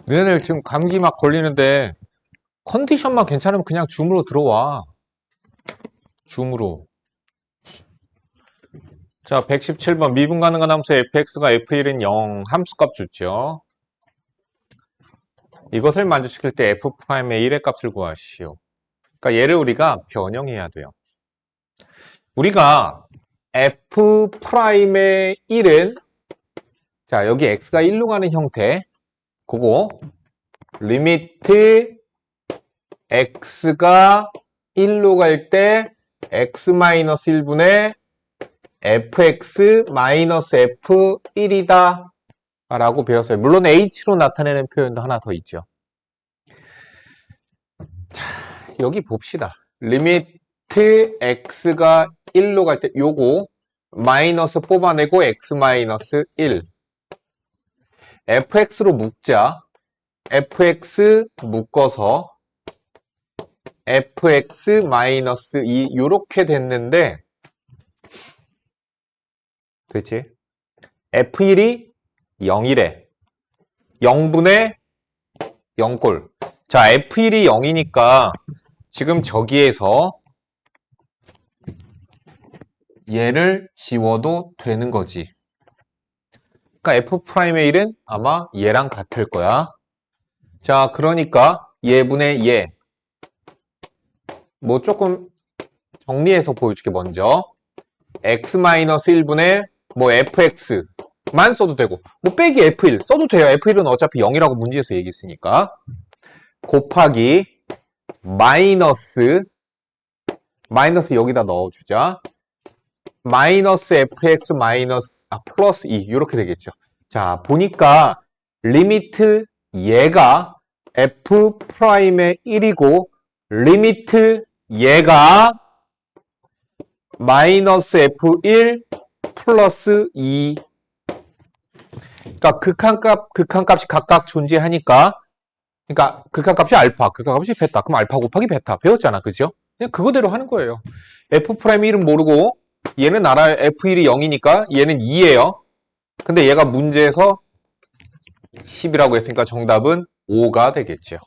너네들 지금 감기 막 걸리는데 컨디션만 괜찮으면 그냥 줌으로 들어와. 줌으로. 자, 117번 미분 가능한 함수 fx가 f1은 0 함수값 줬죠. 이것을 만족시킬 때 f'의 1의 값을 구하시오. 그러니까 얘를 우리가 변형해야 돼요. 우리가 f'의 1은 자, 여기 x가 1로 가는 형태 그거 리미트 x가 1로 갈 때 x-1분의 fx-f1이다 라고 배웠어요. 물론 h로 나타내는 표현도 하나 더 있죠. 자, 여기 봅시다. 리미트 x가 1로 갈 때 요거 마이너스 뽑아내고 x-1 fx로 묶자. fx 묶어서 fx-2 요렇게 됐는데 그치? f1이 0이래. 0분의 0꼴. 자, f1이 0이니까 지금 저기에서 얘를 지워도 되는 거지. 그러니까 f'의 1은 아마 얘랑 같을 거야. 자, 그러니까 얘분의 얘. 뭐 조금 정리해서 보여줄게 먼저. x-1분의 뭐 fx만 써도 되고 뭐 빼기 f1 써도 돼요. f1은 어차피 0이라고 문제에서 얘기했으니까. 곱하기 마이너스 여기다 넣어주자. 마이너스 fx 마이너스 플러스 2 이렇게 되겠죠. 자, 보니까 리미트 얘가 f'의 1이고 리미트 얘가 마이너스 f1 플러스 2. 그러니까 극한값이 각각 존재하니까 그러니까 극한값이 알파, 극한값이 베타. 그럼 알파 곱하기 베타 배웠잖아, 그죠? 그냥 그거대로 하는 거예요. f'의 1은 모르고 얘는 알아요. f1이 0이니까 얘는 2예요. 근데 얘가 문제에서 10이라고 했으니까 정답은 5가 되겠죠.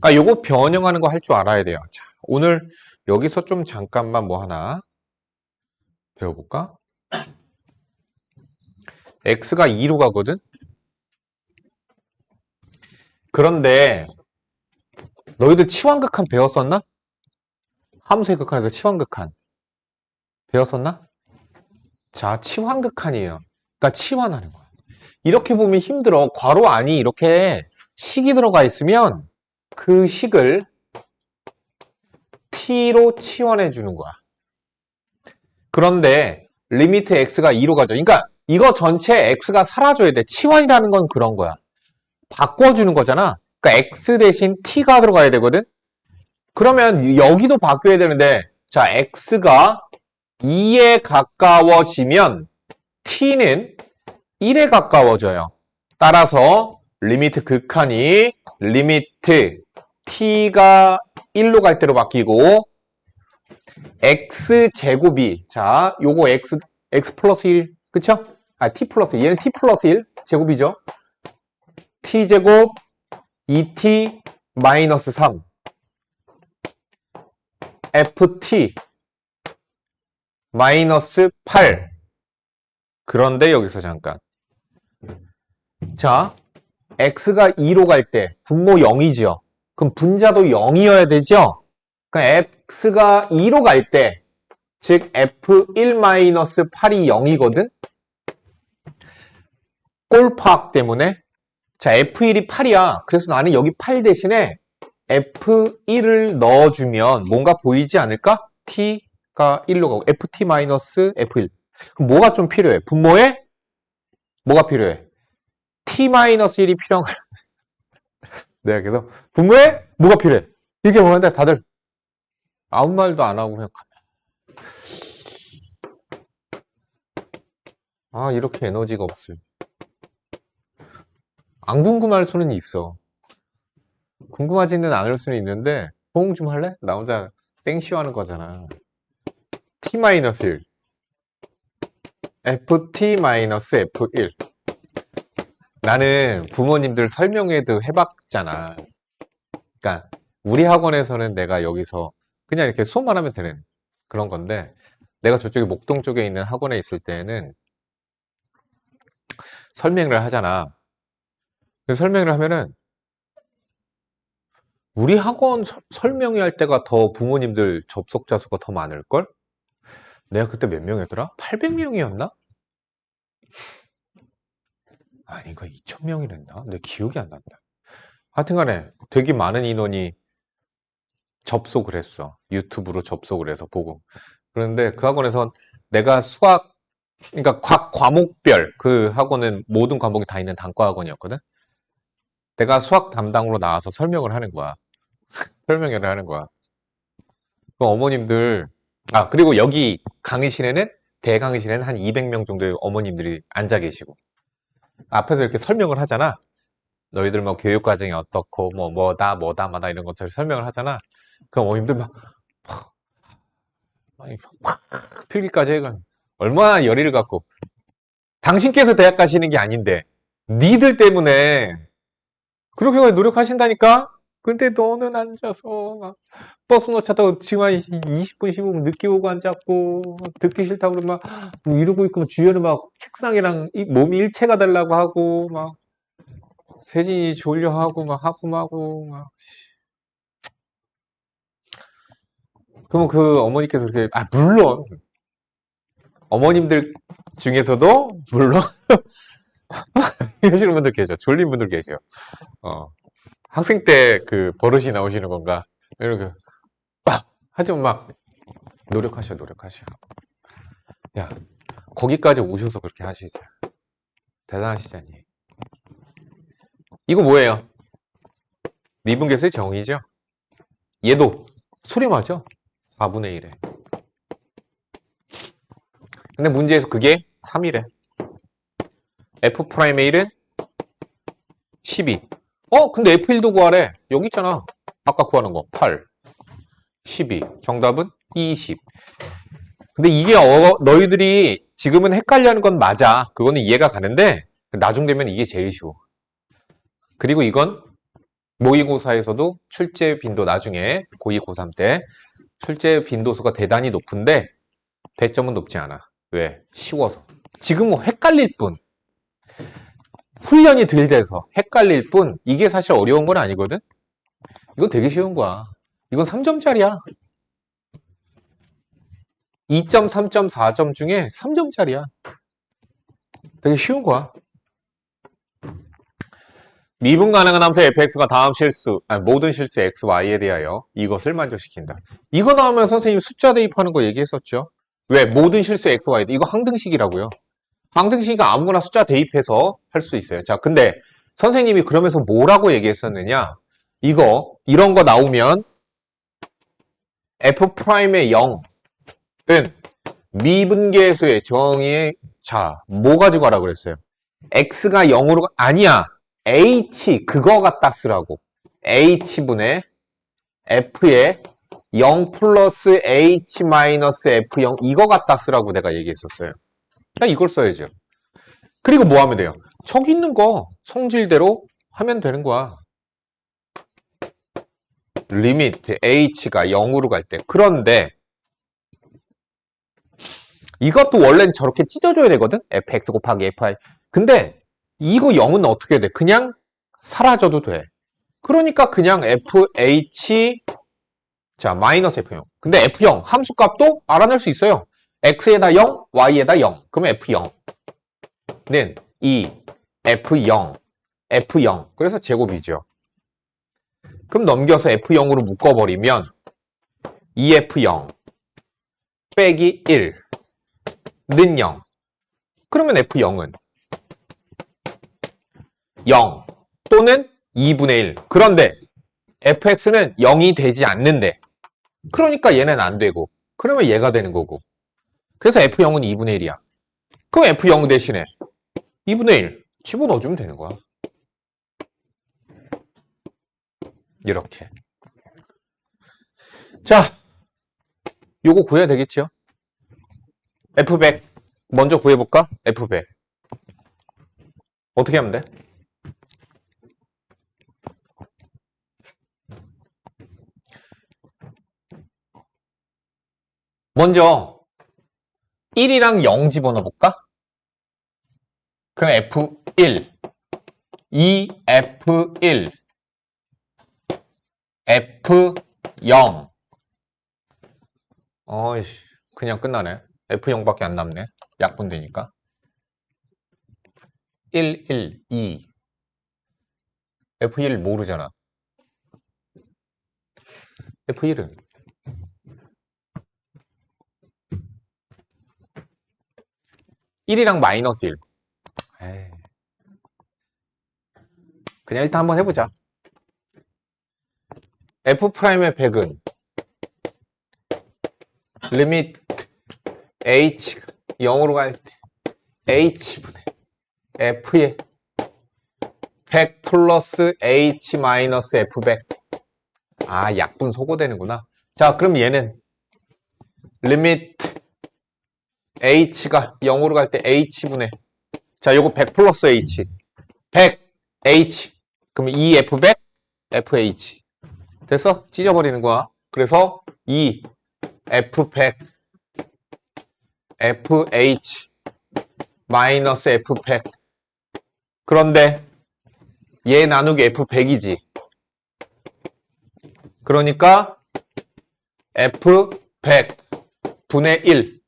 그러니까 요거 변형하는 거 할 줄 알아야 돼요. 자, 오늘 여기서 좀 잠깐만 뭐 하나 배워볼까? x가 2로 가거든? 그런데 너희들 치환극한 배웠었나? 함수의 극한에서 치환극한 배웠었나? 자, 치환극한이에요. 그러니까 치환하는 거야. 이렇게 보면 힘들어. 괄호 안이 이렇게 식이 들어가 있으면 그 식을 t로 치환해 주는 거야. 그런데 리미트 x가 2로 가죠. 그러니까 이거 전체 x가 사라져야 돼. 치환이라는 건 그런 거야. 바꿔주는 거잖아. 그러니까 x 대신 t가 들어가야 되거든. 그러면 여기도 바뀌어야 되는데 자, x가 2에 가까워지면 t는 1에 가까워져요. 따라서 리미트 극한이 리미트 t가 1로 갈 때로 바뀌고 x제곱이 자, 요거 x 플러스 1 그쵸? t 플러스 1 얘는 t 플러스 1 제곱이죠. t제곱 2t 마이너스 3 ft 마이너스 8 그런데 여기서 잠깐 자, x가 2로 갈 때 분모 0이죠. 그럼 분자도 0이어야 되죠. 그러니까 x가 2로 갈 때 즉 f1-8이 0이거든. 꼴파악 때문에 자, f1이 8이야. 그래서 나는 여기 8 대신에 f1을 넣어주면 뭔가 보이지 않을까? t가 1로 가고 ft-f1 그럼 뭐가 좀 필요해? 분모에 뭐가 필요해? t-1이 필요한 거야. 내가 그래서 분모에 뭐가 필요해? 이렇게 보는데 다들 아무 말도 안 하고 그냥 이렇게 에너지가 없어요. 안 궁금할 수는 있어. 궁금하지는 않을 수는 있는데 호응 좀 할래? 나 혼자 생쇼 하는 거잖아. t-1 ft-f1 나는 부모님들 설명회도 해봤잖아. 그러니까 우리 학원에서는 내가 여기서 그냥 이렇게 수업만 하면 되는 그런 건데, 내가 저쪽에 목동 쪽에 있는 학원에 있을 때는 설명을 하잖아. 설명을 하면은 우리 학원 설명회 할 때가 더 부모님들 접속자 수가 더 많을걸? 내가 그때 몇 명이었더라? 800명이었나? 아니, 이거 2000명이랬나? 내 기억이 안 난다. 하여튼간에 되게 많은 인원이 접속을 했어. 유튜브로 접속을 해서 보고. 그런데 그 학원에선 내가 수학, 그러니까 각 과목별, 그 학원은 모든 과목이 다 있는 단과 학원이었거든? 내가 수학 담당으로 나와서 설명을 하는 거야. 설명회를 하는 거야. 그 어머님들, 그리고 여기 강의실에는, 대강의실에는 한 200명 정도의 어머님들이 앉아 계시고, 앞에서 이렇게 설명을 하잖아. 너희들 뭐 교육과정이 어떻고, 뭐다, 이런 것을 설명을 하잖아. 그 어머님들 막 필기까지 해가 얼마나 열의를 갖고. 당신께서 대학 가시는 게 아닌데, 니들 때문에 그렇게 노력하신다니까? 근데 너는 앉아서 막 버스 놓쳤다고 지금 한 20분, 15분 늦게 오고 앉았고, 듣기 싫다고 그러면 막 이러고 있고, 주변에 막 책상이랑 몸이 일체가 되려고 하고, 막 세진이 졸려하고, 막 하고, 막. 그러면 그 어머니께서 그렇게, 물론, 어머님들 중에서도, 물론, 이러시는 분들 계셔. 졸린 분들 계셔. 학생 때 그 버릇이 나오시는 건가? 이렇게, 하지만 막, 노력하셔. 야, 거기까지 오셔서 그렇게 하시세요. 대단하시잖니. 이거 뭐예요? 미분계수의 정의죠? 얘도 수렴하죠? 4분의 1에. 근데 문제에서 그게 3이래. F'의 1은 12. 근데 F1도 구하래. 여기 있잖아. 아까 구하는 거. 8. 12. 정답은 20. 근데 이게 너희들이 지금은 헷갈려 하는 건 맞아. 그거는 이해가 가는데 나중 되면 이게 제일 쉬워. 그리고 이건 모의고사에서도 출제 빈도 나중에 고2, 고3 때 출제 빈도수가 대단히 높은데 배점은 높지 않아. 왜? 쉬워서. 지금 뭐 헷갈릴 뿐. 훈련이 덜 돼서 헷갈릴 뿐. 이게 사실 어려운 건 아니거든? 이건 되게 쉬운 거야. 이건 3점짜리야. 2점, 3점, 4점 중에 3점짜리야. 되게 쉬운 거야. 미분 가능한 함수 fx가 다음 모든 실수 x, y에 대하여 이것을 만족시킨다. 이거 나오면 선생님 숫자 대입하는 거 얘기했었죠. 왜? 모든 실수 x, y. 이거 항등식이라고요. 항등식이가 아무거나 숫자 대입해서 할 수 있어요. 자, 근데 선생님이 그러면서 뭐라고 얘기했었느냐? 이런 거 나오면 f'의 0은 미분계수의 정의의, 자, 뭐 가지고 하라고 그랬어요? x가 0으로, 아니야. h, 그거 갖다 쓰라고. h분의 f의 0 플러스 h 마이너스 f0, 이거 갖다 쓰라고 내가 얘기했었어요. 그러니까 이걸 써야죠. 그리고 뭐 하면 돼요? 저기 있는 거 성질대로 하면 되는 거야. 리미트 h가 0으로 갈 때. 그런데 이것도 원래는 저렇게 찢어줘야 되거든? fx 곱하기 fi. 근데 이거 0은 어떻게 돼? 그냥 사라져도 돼. 그러니까 그냥 fh, 자, 마이너스 f0. 근데 f0 함수값도 알아낼 수 있어요. x에다 0, y에다 0. 그러면 f0는 이 f0. 그래서 제곱이죠. 그럼 넘겨서 f0으로 묶어버리면 2f0 빼기 1는 0. 그러면 f0은 0 또는 2분의 1. 그런데 fx는 0이 되지 않는데, 그러니까 얘는 안 되고, 그러면 얘가 되는 거고. 그래서 f0은 2분의 1이야. 그럼 f0 대신에 2분의 1 집어넣어주면 되는 거야. 이렇게. 자, 요거 구해야 되겠죠? f100 먼저 구해볼까? f100 어떻게 하면 돼? 먼저 1이랑 0 집어넣어볼까? 그럼 F1, 2F1, F0. 어이씨, 그냥 끝나네. F0밖에 안 남네. 약분되니까. 1, 1, 2. F1 모르잖아. F1은 1이랑 마이너스 1. 에이. 그냥 일단 한번 해보자. F'의 100은 리밋 H 0으로 갈 때 H분의 F의 100 플러스 H 마이너스 F100. 아, 약분 소거되는구나. 자, 그럼 얘는 리밋 H가 0으로 갈 때 H분의, 자, 요거 100 플러스 H, 100 H. 그럼 2F100 FH. 됐어? 찢어버리는 거야. 그래서 2F100 FH 마이너스 F100. 그런데 얘 나누기 F100이지. 그러니까 F100 분의 1.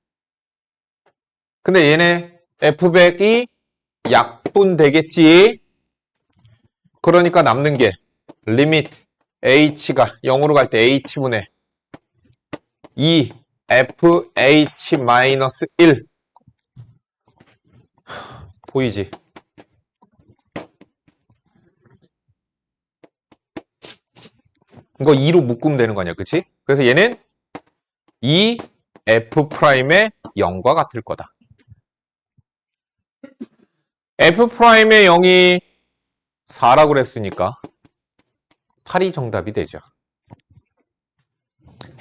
근데 얘네 F100이 약분되겠지. 그러니까 남는 게 리밋 H가 0으로 갈 때 H분의 2FH 마이너스 1. 보이지? 이거 2로 묶으면 되는 거 아니야, 그치? 그래서 얘는 2F'의 0과 같을 거다. F'의 0이 4라고 그랬으니까 8이 정답이 되죠.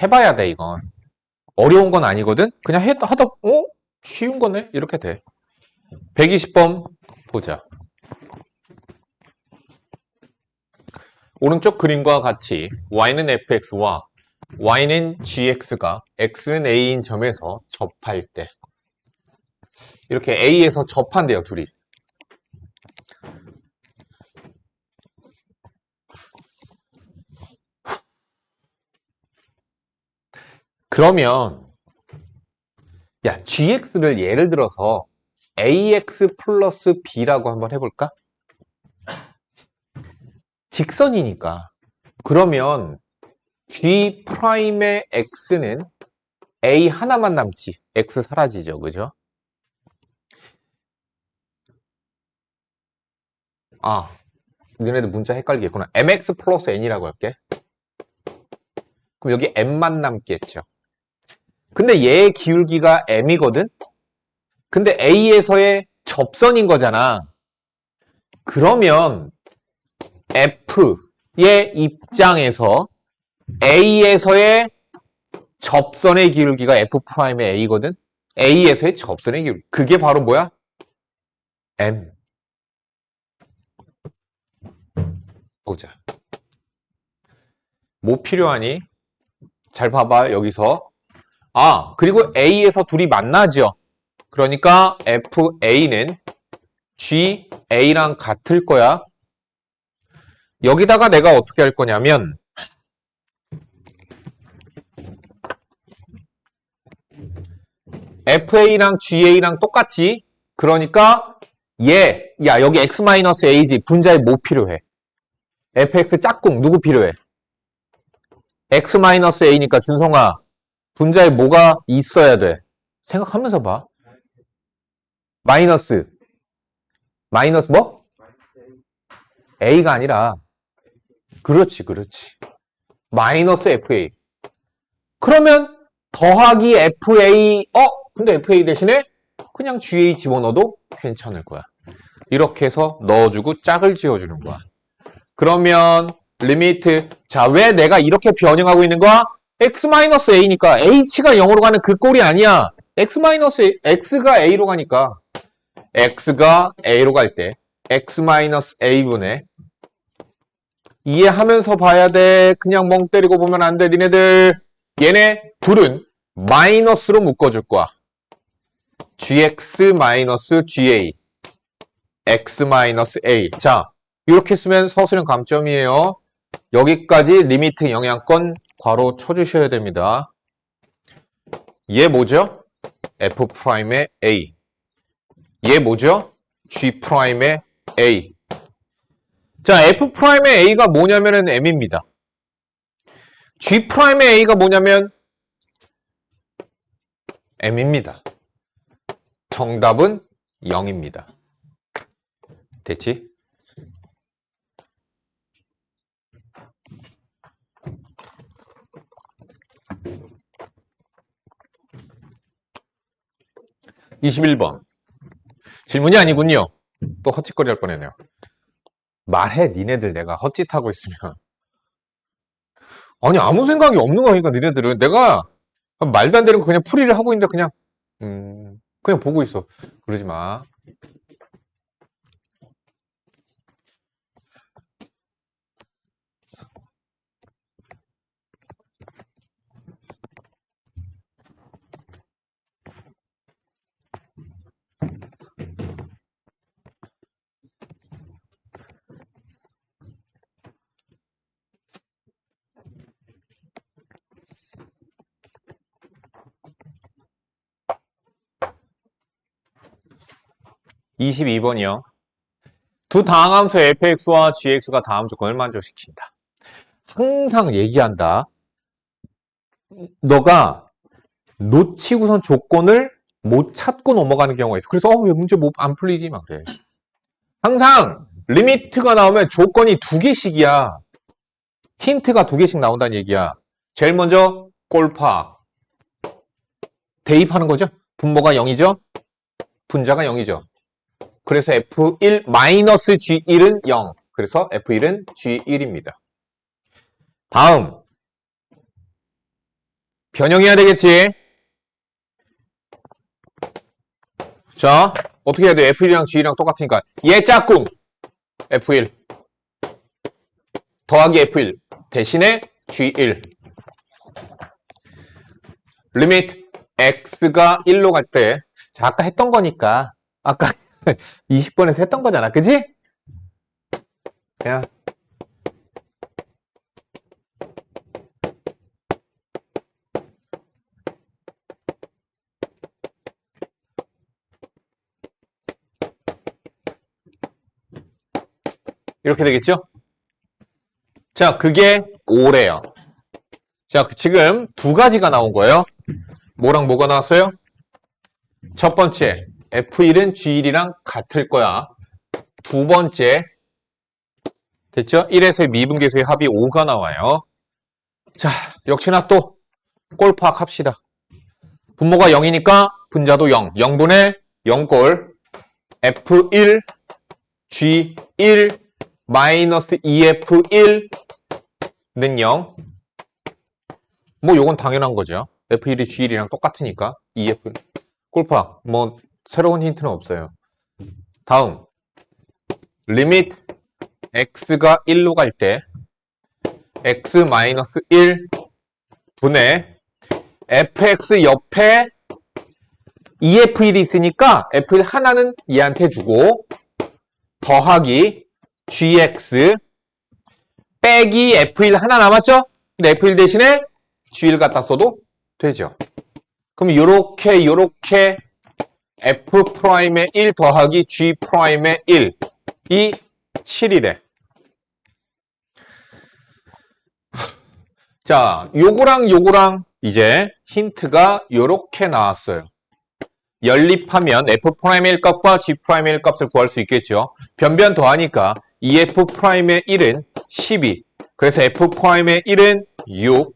해봐야 돼, 이건. 어려운 건 아니거든? 그냥 하다, 쉬운 거네? 이렇게 돼. 120번 보자. 오른쪽 그림과 같이 y는 fx와 y는 gx가 x는 a인 점에서 접할 때 이렇게 a에서 접한대요, 둘이. 그러면 야, gx를 예를 들어서 ax 플러스 b라고 한번 해볼까? 직선이니까. 그러면 G'의 X는 A 하나만 남지. X 사라지죠. 그죠? 아, 너네들 문자 헷갈리겠구나. MX 플러스 N이라고 할게. 그럼 여기 M만 남겠죠. 근데 얘의 기울기가 M이거든? 근데 A에서의 접선인 거잖아. 그러면 F의 입장에서 A에서의 접선의 기울기가 F'의 A거든? A에서의 접선의 기울기. 그게 바로 뭐야? M. 보자. 뭐 필요하니? 잘 봐봐, 여기서. 아, 그리고 A에서 둘이 만나죠. 그러니까 FA는 GA랑 같을 거야. 여기다가 내가 어떻게 할 거냐면 FA랑 GA랑 똑같지? 그러니까 야, 여기 X-A지. 분자에 뭐 필요해? fx 짝꿍 누구 필요해? X-A니까 준성아, 분자에 뭐가 있어야 돼? 생각하면서 봐. 마이너스 뭐? A가 아니라 그렇지. 마이너스 FA. 그러면 더하기 FA. 근데 FA 대신에 그냥 GA 집어넣어도 괜찮을 거야. 이렇게 해서 넣어주고 짝을 지어주는 거야. 그러면 리미트. 자, 왜 내가 이렇게 변형하고 있는 거야? X-A니까 H가 0으로 가는 그 꼴이 아니야. X가 A로 가니까 X가 A로 갈 때 X-A분의 이해하면서 봐야 돼. 그냥 멍 때리고 보면 안 돼. 니네들 얘네 둘은 마이너스로 묶어줄 거야. gx 마이너스 ga x 마이너스 a. 자, 이렇게 쓰면 서술형 감점이에요. 여기까지 리미트 영향권 괄호 쳐주셔야 됩니다. 얘 뭐죠? f'의 a. 얘 뭐죠? g'의 a. 자, f'의 a가 뭐냐면은 m입니다. g'의 a가 뭐냐면 m입니다. 정답은 0입니다. 됐지? (21번) 질문이 아니군요. 또 헛짓거리 할 뻔했네요. 말해, 니네들. 내가 헛짓하고 있으면. 아니, 아무 생각이 없는 거니까 니네들은. 내가 말도 안 되는 거 그냥 풀이를 하고 있는데 그냥 보고 있어. 그러지 마. (22번이요) 두 다항함수 fx와 gx가 다음 조건을 만족시킨다. 항상 얘기한다. 너가 놓치고선 조건을 못 찾고 넘어가는 경우가 있어. 그래서 왜 문제 안 풀리지? 막 그래. 항상 리미트가 나오면 조건이 2개씩이야. 힌트가 2개씩 나온다는 얘기야. 제일 먼저 꼴파. 대입하는 거죠. 분모가 0이죠. 분자가 0이죠. 그래서 F1 마이너스 G1은 0. 그래서 F1은 G1입니다. 다음. 변형해야 되겠지. 자, 어떻게 해야 돼? F1이랑 G1이랑 똑같으니까. 얘 짝꿍. F1. 더하기 F1. 대신에 G1. 리미트 X가 1로 갈 때. 자, 아까 했던 거니까. 아까 20번에서 했던 거잖아. 그지? 그냥. 이렇게 되겠죠? 자, 그게 5래요. 자, 지금 2가지가 나온 거예요. 뭐랑 뭐가 나왔어요? 첫 번째, F1은 G1이랑 같을 거야. 두 번째, 됐죠? 1에서의 미분계수의 합이 5가 나와요. 자, 역시나 또 꼴파악 합시다. 분모가 0이니까 분자도 0. 0분의 0꼴 F1 G1 마이너스 2F1는 0. 뭐 요건 당연한 거죠. F1이 G1이랑 똑같으니까 2F 꼴파. 뭐 새로운 힌트는 없어요. 다음 리미트 x가 1로 갈 때 x 마이너스 1 분의 fx 옆에 2f1이 있으니까 f1 하나는 얘한테 주고 더하기 gx 빼기 f1 하나 남았죠? 근데 f1 대신에 g1 갖다 써도 되죠. 그럼 요렇게 f'의 1 더하기 g'의 1이 7이래. 자, 요거랑 이제 힌트가 요렇게 나왔어요. 연립하면 f'의 1 값과 g'의 1 값을 구할 수 있겠죠. 변변 더하니까 2f'의 1은 12. 그래서 f'의 1은 6.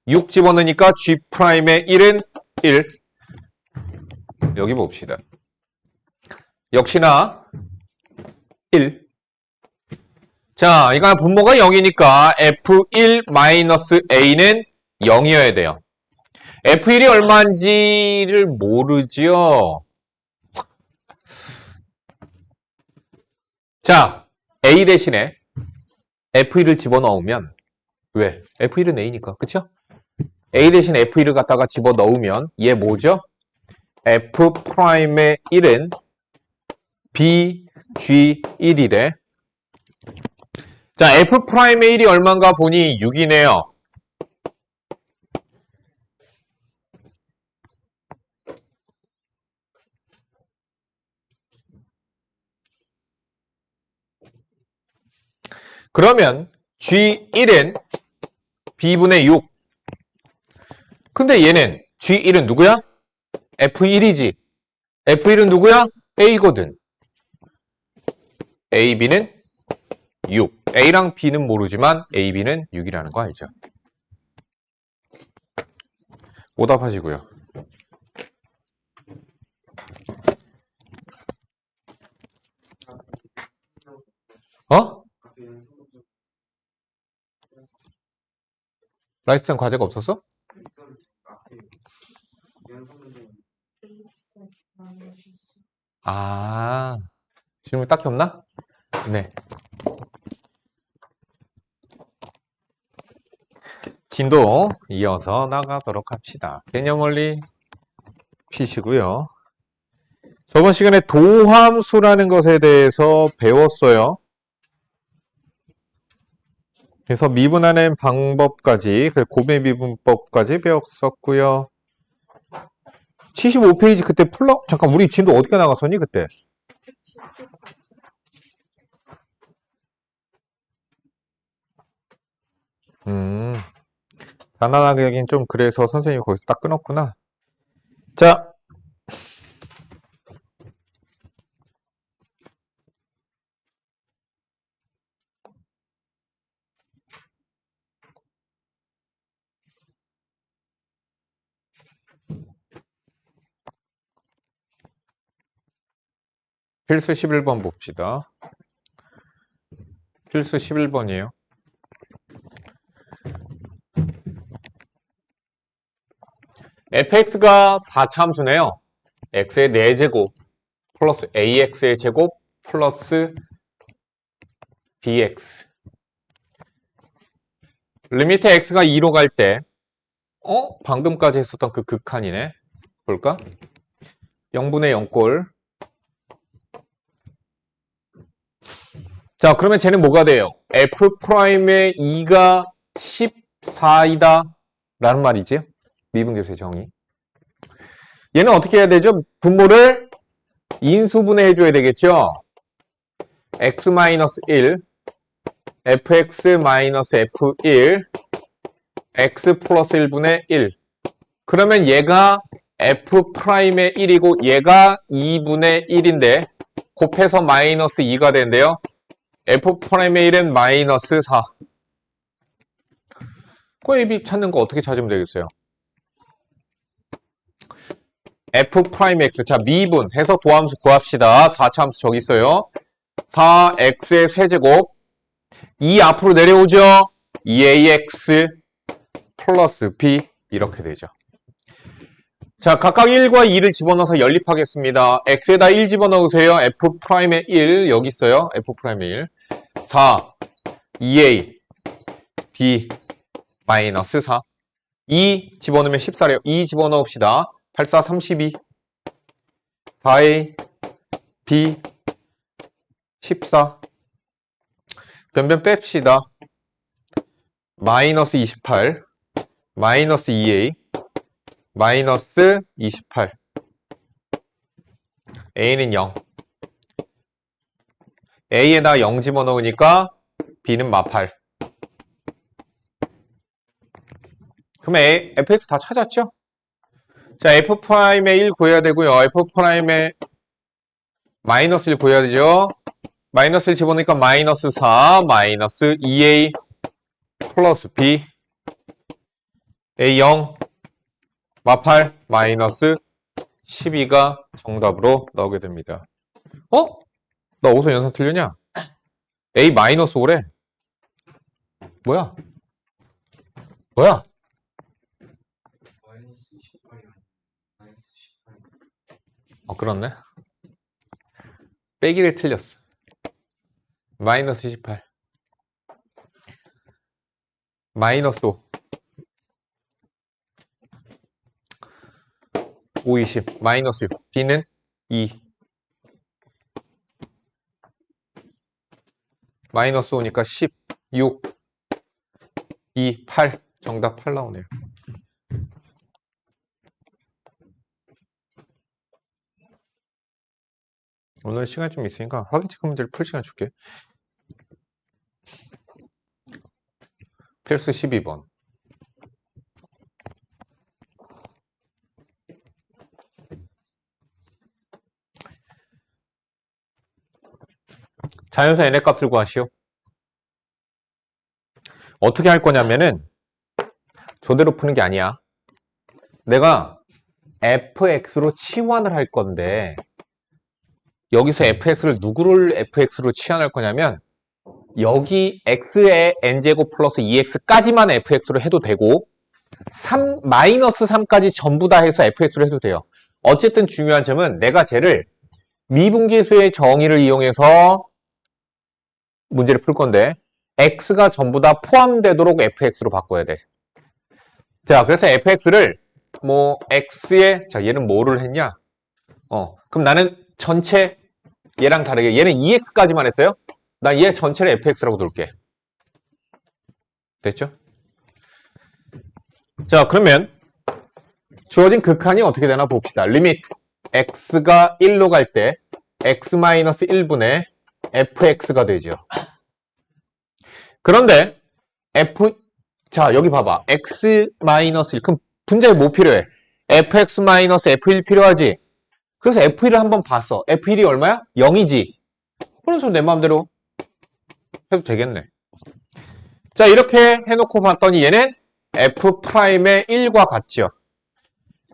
6 집어넣으니까 g'의 1은 1. 여기 봅시다. 역시나 1. 자, 이거 분모가 0이니까 F1-A는 0이어야 돼요. F1이 얼마인지를 모르죠. 자, A 대신에 F1을 집어넣으면 왜? F1은 A니까, 그쵸? A 대신 F1을 갖다가 집어넣으면 얘 뭐죠? F'의 1은 B, G1이래. 자, F'의 1이 얼마인가 보니 6이네요. 그러면 G1은 B분의 6. 근데 얘는 G1은 누구야? F1이지. F1은 누구야? A거든. A, B는 6. A랑 B는 모르지만 A, B는 6이라는 거 알죠? 오답하시고요. 어? 라이트상 과제가 없었어? 아, 질문 딱히 없나? 네. 진도 이어서 나가도록 합시다. 개념 원리 피시고요. 저번 시간에 도함수라는 것에 대해서 배웠어요. 그래서 미분하는 방법까지, 고배 미분법까지 배웠었고요. 75페이지 그때 잠깐 우리 진도 어떻게 나갔었니 그때? 가난하게 하긴 좀 그래서 선생님이 거기서 딱 끊었구나. 자, 필수 11번 봅시다. 필수 11번이에요. fx가 4차함수네요. x의 4제곱 플러스 ax의 제곱 플러스 bx. 리미트 x가 2로 갈 때, 방금까지 했었던 그 극한이네. 볼까? 0분의 0꼴. 자, 그러면 쟤는 뭐가 돼요? f'의 2가 14이다. 라는 말이지. 미분계수의 정의. 얘는 어떻게 해야 되죠? 분모를 인수분해 해줘야 되겠죠? x-1, fx-f1, x 플러스 1분의 1. 그러면 얘가 f'의 1이고 얘가 2분의 1인데 곱해서 마이너스 2가 된대요. f'의 1은 마이너스 4. 그 AB 찾는 거 어떻게 찾으면 되겠어요? f'x. 자, 미분 해서 도함수 구합시다. 4차함수 저기 있어요. 4x의 세제곱 2 앞으로 내려오죠. 2ax 플러스 b 이렇게 되죠. 자, 각각 1과 2를 집어넣어서 연립하겠습니다. x에다 1 집어넣으세요. f'의 1 여기 있어요. f'의 1 4 2a b 마이너스 4 2 집어넣으면 14래요. 2 집어넣읍시다. 8, 4, 32 4a b 14 변변 뺍시다. 마이너스 28 마이너스 2a 마이너스 28 a는 0 a에다 0 집어넣으니까 b는 마8 그럼 fx 다 찾았죠? 자, f'의 1 구해야 되고요. f'의 마이너스 1 구해야 되죠. 마이너스 1 집어넣으니까 마이너스 4 마이너스 2a 플러스 b a 0 마8 마이너스 12가 정답으로 나오게 됩니다. 나 어디서 연산 틀렸냐? a 마이너스 5래. 뭐야? 그렇네. 빼기를 틀렸어. 마이너스 18 마이너스 5 5, 20, 마이너스 6. B는 2. 마이너스 5니까 10, 6, 2, 8. 정답 8 나오네요. 오늘 시간이 좀 있으니까 확인 체크 문제를 풀 시간 줄게. 필수 12번. 자연수 n의 값을 구하시오. 어떻게 할 거냐면은 저대로 푸는 게 아니야. 내가 fx로 치환을 할 건데 여기서 fx를 누구를 fx로 치환할 거냐면 여기 x의 n제곱 플러스 2x까지만 fx로 해도 되고 마이너스 3까지 전부 다 해서 fx로 해도 돼요. 어쨌든 중요한 점은 내가 쟤를 미분계수의 정의를 이용해서 문제를 풀 건데 x가 전부 다 포함되도록 fx로 바꿔야 돼. 자, 그래서 fx를 뭐 x에 자 얘는 뭐를 했냐? 그럼 나는 전체 얘랑 다르게 얘는 2x까지만 했어요. 난 얘 전체를 fx라고 둘게. 됐죠? 자, 그러면 주어진 극한이 어떻게 되나 봅시다. 리밋 x가 1로 갈 때 x-1분의 fx가 되죠. 그런데 자, 여기 봐봐. x-1. 그럼 분자에 뭐 필요해? fx-f1 필요하지? 그래서 f1을 한번 봤어. f1이 얼마야? 0이지. 그래서 내 마음대로 해도 되겠네. 자, 이렇게 해놓고 봤더니 얘는 f'의 1과 같죠.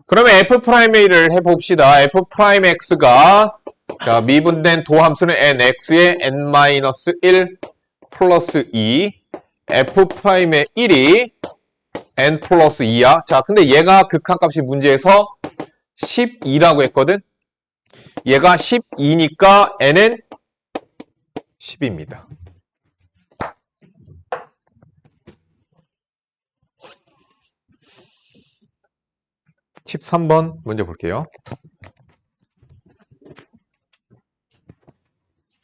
그러면 f'의 1을 해봅시다. f'x가 자, 미분된 도함수는 nx의 n-1 플러스 2 f'의 1이 n 플러스 2야. 자, 근데 얘가 극한값이 문제에서 12라고 했거든. 얘가 12니까 n은 10입니다. 13번 문제 볼게요.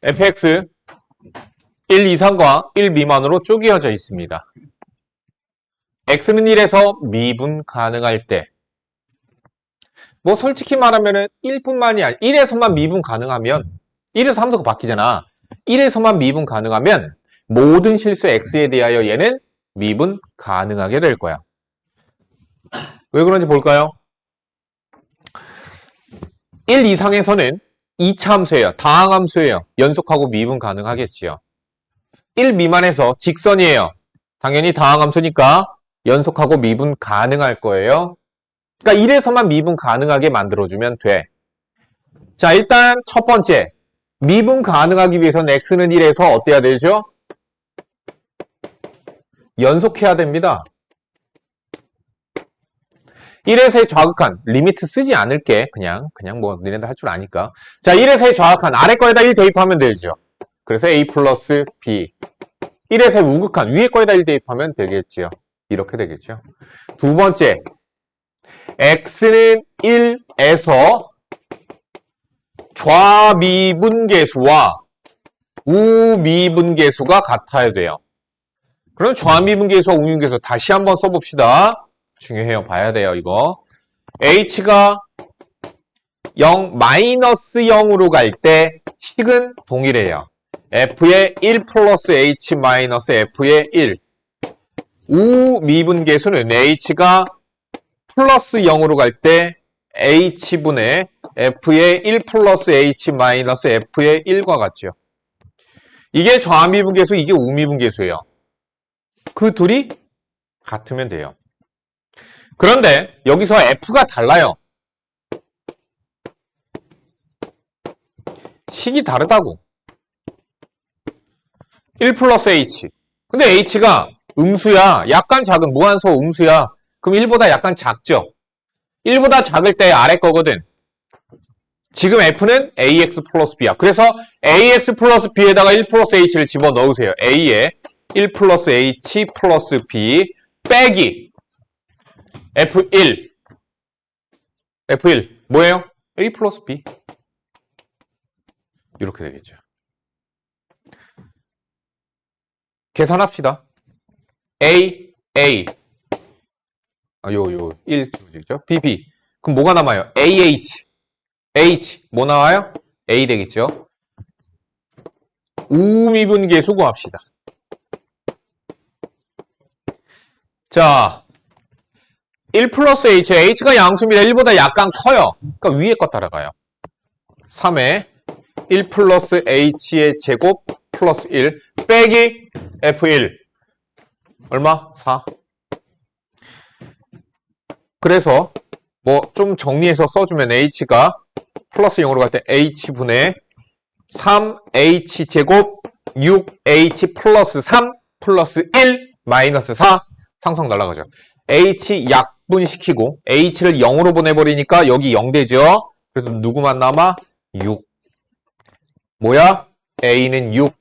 fx 1 이상과 1 미만으로 쪼개어져 있습니다. x는 1에서 미분 가능할 때 뭐 솔직히 말하면은 1뿐만이 아니라 1에서만 미분 가능하면 1에서 함수가 바뀌잖아. 1에서만 미분 가능하면 모든 실수 x에 대하여 얘는 미분 가능하게 될 거야. 왜 그런지 볼까요? 1 이상에서는 2차 함수예요. 다항함수예요. 연속하고 미분 가능하겠지요. 1 미만에서 직선이에요. 당연히 다항함수니까 연속하고 미분 가능할 거예요. 그러니까 1에서만 미분 가능하게 만들어주면 돼. 자, 일단 첫 번째. 미분 가능하기 위해서는 x는 1에서 어때야 되죠? 연속해야 됩니다. 1에서의 좌극한, 리미트 쓰지 않을게. 그냥 뭐 너네들 할 줄 아니까. 자, 1에서의 좌극한, 아래 거에다 1 대입하면 되죠. 그래서 a 플러스 b. 1에서의 우극한, 위에 거에다 1 대입하면 되겠죠. 이렇게 되겠죠. 두 번째. x는 1에서 좌미분계수와 우미분계수가 같아야 돼요. 그럼 좌미분계수와 우미분계수 다시 한번 써봅시다. 중요해요. 봐야 돼요. 이거. h가 0, 마이너스 0으로 갈 때 식은 동일해요. f의 1 플러스 h 마이너스 f의 1. 우미분계수는 h가 플러스 0으로 갈 때 h분의 f의 1 플러스 h 마이너스 f의 1과 같죠. 이게 좌미분계수, 이게 우미분계수예요. 그 둘이 같으면 돼요. 그런데 여기서 f가 달라요. 식이 다르다고. 1 플러스 h. 근데 h가 음수야. 약간 작은 무한소 음수야. 그럼 1보다 약간 작죠? 1보다 작을 때 아래 거거든. 지금 f는 ax 플러스 b야. 그래서 ax 플러스 b에다가 1 플러스 h를 집어넣으세요. a에 1 플러스 h 플러스 b 빼기 f1. F1 뭐예요? A 플러스 B 이렇게 되겠죠. 계산합시다. A 1 주어지죠. B 그럼 뭐가 남아요? H 뭐 나와요? A 되겠죠. 우미분계수 구합시다. 자, 1 플러스 H가 양수입니다. 1보다 약간 커요. 그러니까 위에 거 따라가요. 3에 1 플러스 H의 제곱 플러스 1 빼기 F1 얼마? 4. 그래서 뭐 좀 정리해서 써주면 H가 플러스 0으로 갈 때 H분의 3H 제곱 6H 플러스 3 플러스 1 마이너스 4 상성 날라가죠. H 약분시키고 H를 0으로 보내버리니까 여기 0 되죠. 그래서 누구만 남아? 6. 뭐야? A는 6,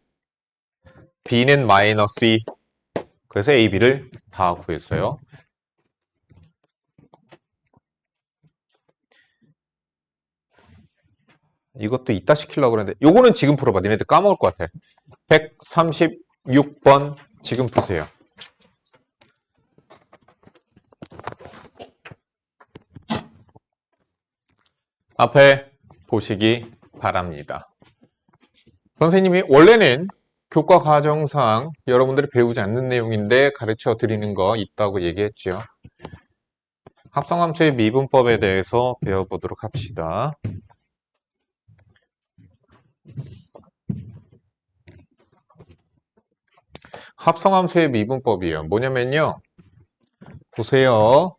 B는 마이너스 2. 그래서 A, B를 다 구했어요. 이것도 이따 시키려고 그랬는데 요거는 지금 풀어봐. 니네들 까먹을 것 같아. 136번 지금 푸세요. 앞에 보시기 바랍니다. 선생님이 원래는 교과 과정상 여러분들이 배우지 않는 내용인데 가르쳐 드리는 거 있다고 얘기했죠. 합성함수의 미분법에 대해서 배워보도록 합시다. 합성함수의 미분법이에요. 뭐냐면요. 보세요.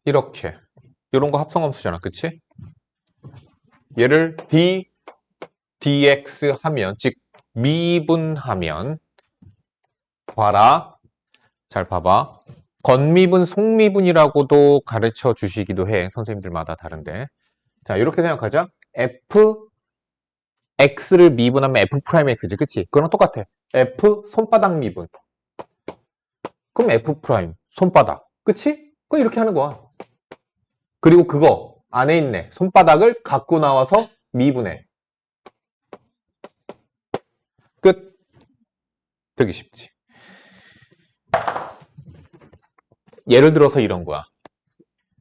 이렇게. 이런 거 합성함수잖아. 그치? 얘를 dx 하면, 즉 미분하면 봐라. 잘 봐봐. 건미분, 속미분이라고도 가르쳐 주시기도 해. 선생님들마다 다른데. 자, 이렇게 생각하자. x를 미분하면 f'x지. 그치? 그거랑 똑같아. f 손바닥 미분. 그럼 f' 손바닥. 그치? 그거 이렇게 하는 거야. 그리고 그거 안에 있네. 손바닥을 갖고 나와서 미분해. 끝. 되기 쉽지. 예를 들어서 이런 거야.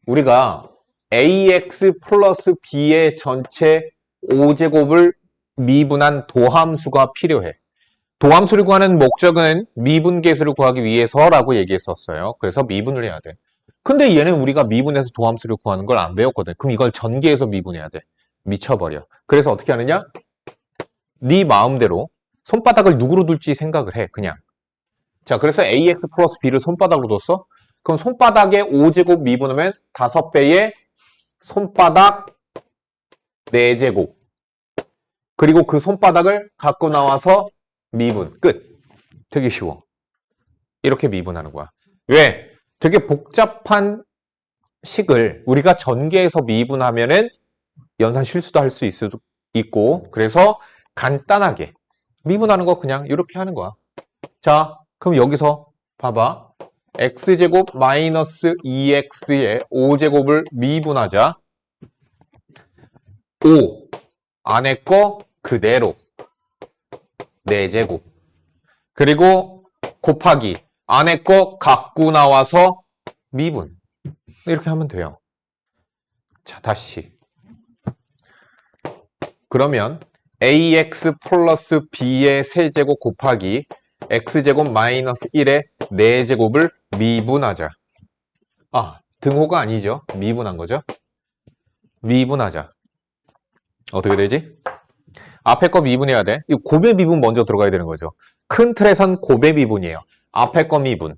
우리가 ax 플러스 b의 전체 5제곱을 미분한 도함수가 필요해. 도함수를 구하는 목적은 미분계수를 구하기 위해서라고 얘기했었어요. 그래서 미분을 해야 돼. 근데 얘는 우리가 미분해서 도함수를 구하는 걸 안 배웠거든. 그럼 이걸 전개해서 미분해야 돼. 미쳐버려. 그래서 어떻게 하느냐? 네 마음대로 손바닥을 누구로 둘지 생각을 해. 그냥. 자, 그래서 ax 플러스 b를 손바닥으로 뒀어? 그럼 손바닥에 5제곱 미분하면 5배의 손바닥 4제곱. 그리고 그 손바닥을 갖고 나와서 미분. 끝. 되게 쉬워. 이렇게 미분하는 거야. 왜? 되게 복잡한 식을 우리가 전개해서 미분하면은 연산 실수도 할 수 있고, 그래서 간단하게 미분하는 거 그냥 이렇게 하는 거야. 자, 그럼 여기서 봐봐. x제곱 마이너스 2x의 5제곱을 미분하자. 5 안에 거 그대로 4제곱. 그리고 곱하기 안에 거 갖고 나와서 미분. 이렇게 하면 돼요. 자, 다시. 그러면 ax 플러스 b의 세제곱 곱하기 x제곱 마이너스 1의 4제곱을 미분하자. 아, 등호가 아니죠. 미분한 거죠. 미분하자. 어떻게 되지? 앞에 거 미분해야 돼. 이 곱의 미분 먼저 들어가야 되는 거죠. 큰 틀에선 곱의 미분이에요. 앞에 거 미분.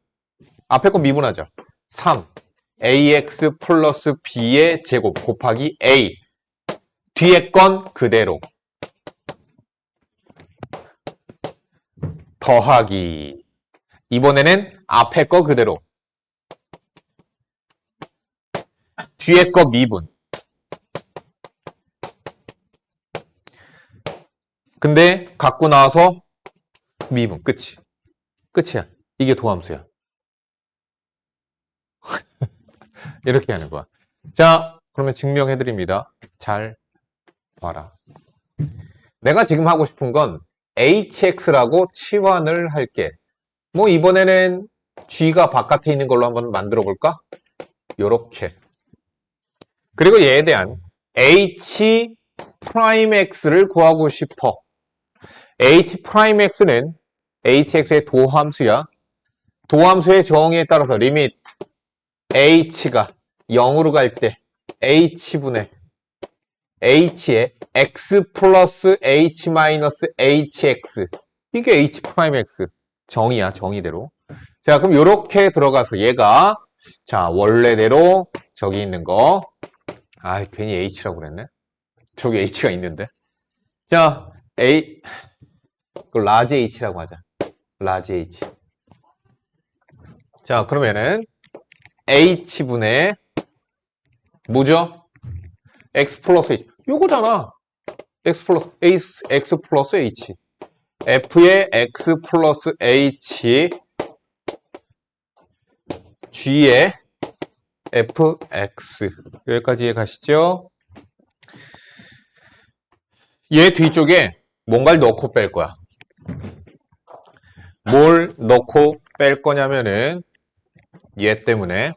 앞에 거 미분하자. 3. ax 플러스 b의 제곱 곱하기 a. 뒤에 건 그대로. 더하기. 이번에는 앞에 거 그대로. 뒤에 거 미분. 근데 갖고 나와서 미분. 끝이. 끝이야. 이게 도함수야. 이렇게 하는 거야. 자, 그러면 증명해드립니다. 잘 봐라. 내가 지금 하고 싶은 건 hx라고 치환을 할게. 뭐 이번에는 g가 바깥에 있는 걸로 한번 만들어 볼까? 요렇게. 그리고 얘에 대한 h 프라임 x를 구하고 싶어. h 프라임 x는 hx의 도함수야. 도함수의 정의에 따라서 리밋 h가 0으로 갈 때 h분의 h에 x 플러스 h 마이너스 hx, 이게 h 프라임 x 정의야, 정의대로. 자, 그럼 이렇게 들어가서 얘가, 자, 원래대로 저기 있는 거, 아, 괜히 h라고 그랬네. 저기 h가 있는데. 자, 그 라지 h라고 하자. 라지 h. 자, 그러면은 h분의 뭐죠? x 플러스 h. 요거잖아. x 플러스 h. f의 x 플러스 h, g의 fx. 여기까지 이해 가시죠? 얘 뒤쪽에 뭔가를 넣고 뺄 거야. 뭘 넣고 뺄 거냐면은 얘 때문에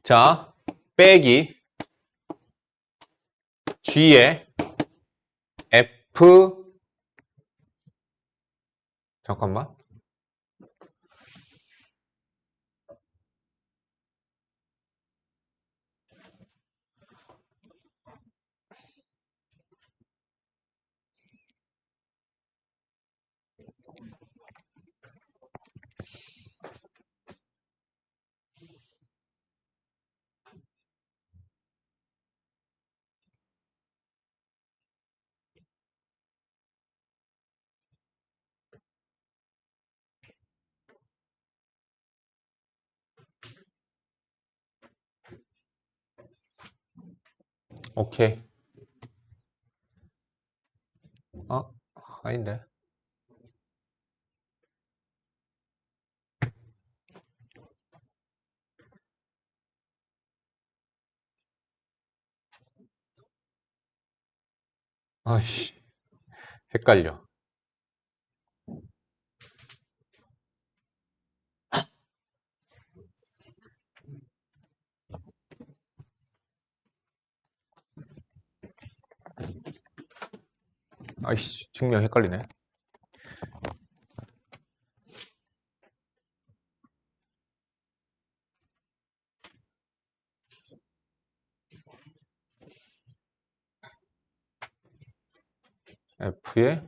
자, 빼기 g의 f, 잠깐만. 오케이. 아닌데. 아씨, 헷갈려. 아이씨, 증명 헷갈리네. f의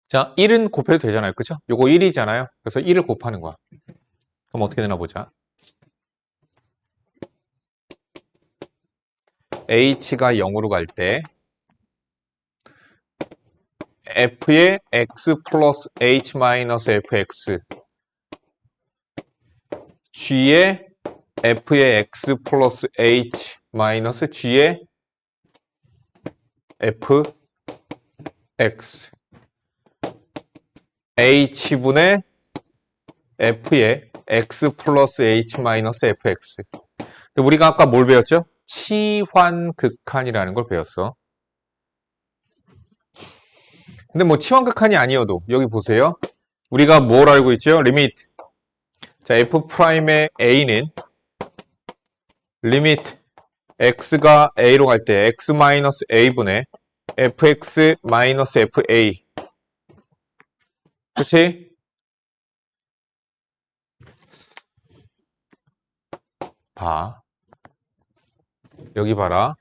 자, 1은 곱해도 되잖아요. 그죠? 요거 1이잖아요. 그래서 1을 곱하는 거야. 그럼 어떻게 되나 보자. h가 0으로 갈 때 f의 x 플러스 h 마이너스 fx, g의 f의 x 플러스 h 마이너스 g의 fx, h분의 f의 x 플러스 h 마이너스 fx. 우리가 아까 뭘 배웠죠? 치환극한이라는 걸 배웠어. 근데 뭐 치환극한이 아니어도 여기 보세요. 우리가 뭘 알고 있죠? 리밋. 자, f'의 a는 리밋 x가 a로 갈 때 x 마이너스 a분의 fx 마이너스 fa. 그치? 봐. 여기 봐라.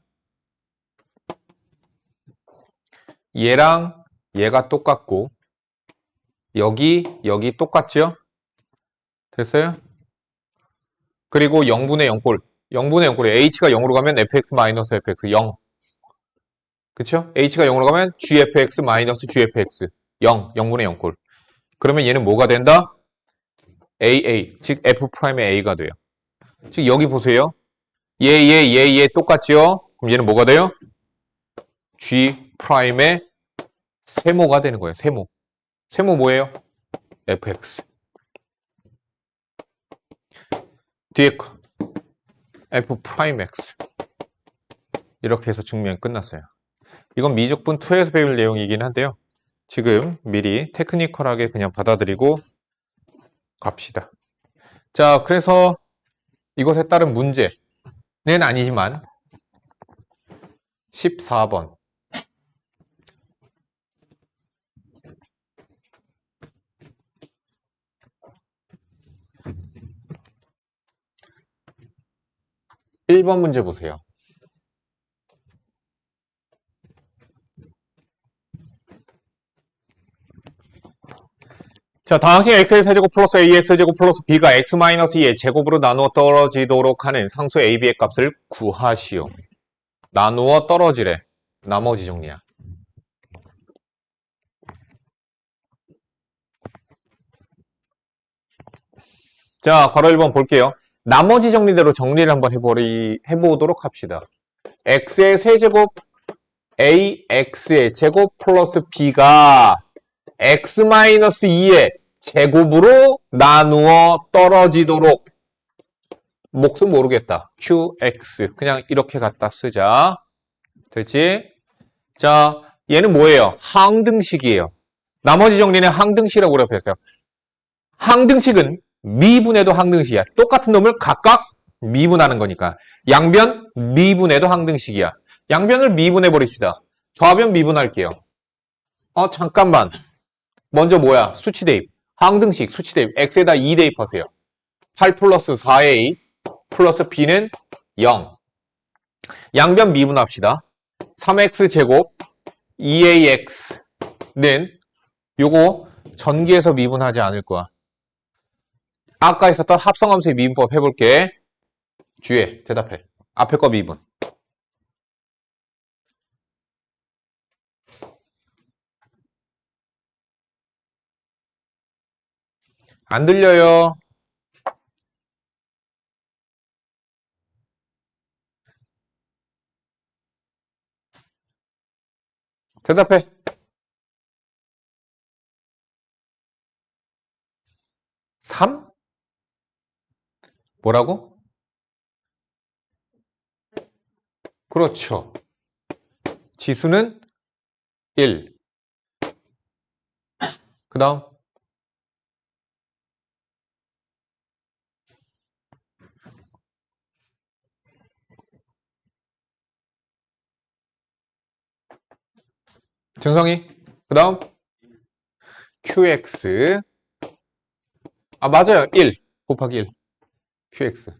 얘랑 얘가 똑같고 여기 똑같죠? 됐어요? 그리고 0분의 0꼴. 0분의 0꼴이 h가 0으로 가면 fx 마이너스 fx 0. 그쵸? h가 0으로 가면 gfx 마이너스 gfx 0. 0분의 0꼴. 그러면 얘는 뭐가 된다? aa. 즉 f'의 a가 돼요. 즉 여기 보세요. 얘 똑같지요? 그럼 얘는 뭐가 돼요? g'의 세모가 되는 거예요. 세모. 세모 뭐예요? fx. 뒤에 거 f'x. 이렇게 해서 증명이 끝났어요. 이건 미적분 2에서 배울 내용이긴 한데요. 지금 미리 테크니컬하게 그냥 받아들이고 갑시다. 자, 그래서 이것에 따른 문제는 아니지만 14번. (1번) 문제 보세요. 자, 다항식 x의 세제곱 플러스 ax제곱 플러스 b가 x-2의 제곱으로 나누어 떨어지도록 하는 상수 a, b의 값을 구하시오. 나누어 떨어지래. 나머지 정리야. 자, 괄호 1번 볼게요. 나머지 정리대로 정리를 한번 해보도록 합시다. x의 세제곱 ax의 제곱 플러스 b가 x-2의 제곱으로 나누어 떨어지도록. 몫은 모르겠다. qx. 그냥 이렇게 갖다 쓰자. 됐지? 자, 얘는 뭐예요? 항등식이에요. 나머지 정리는 항등식이라고 그랬어요. 항등식은 미분해도 항등식이야. 똑같은 놈을 각각 미분하는 거니까. 양변 미분해도 항등식이야. 양변을 미분해 버립시다. 좌변 미분할게요. 잠깐만. 먼저 뭐야? 수치 대입. 항등식 수치 대입. x에다 2 대입하세요. 8 플러스 4a 플러스 b는 0. 양변 미분합시다. 3x 제곱 2ax는 요거 전기에서 미분하지 않을 거야. 아까 있었던 합성함수의 미분법 해볼게. 주에 대답해. 앞에 거 미분. 안 들려요. 대답해. (3) 뭐라고? 그렇죠. 지수는 1. 그 다음 증성이. 그 다음 qx. 맞아요. 1 곱하기 1 qx.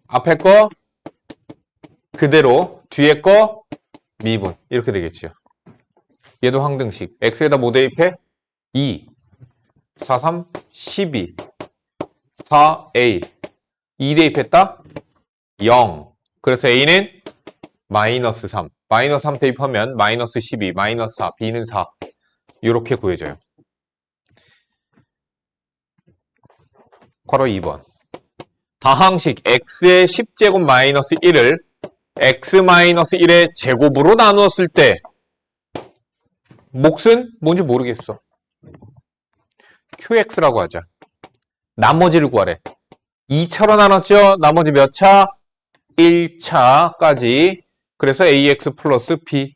앞에 거 그대로 뒤에 거 미분. 이렇게 되겠죠. 얘도 항등식. x에다 뭐 대입해? 2 4 3 12 4a 2 대입했다? 0. 그래서 a는 마이너스 3. 마이너스 3 대입하면 마이너스 12, 마이너스 4, b는 4. 이렇게 구해져요. 괄호 2번. 다항식 x의 10제곱 마이너스 1을 x-1의 제곱으로 나누었을 때 몫은 뭔지 모르겠어. qx라고 하자. 나머지를 구하래. 2차로 나눴죠? 나머지 몇 차? 1차까지. 그래서 ax 플러스 b.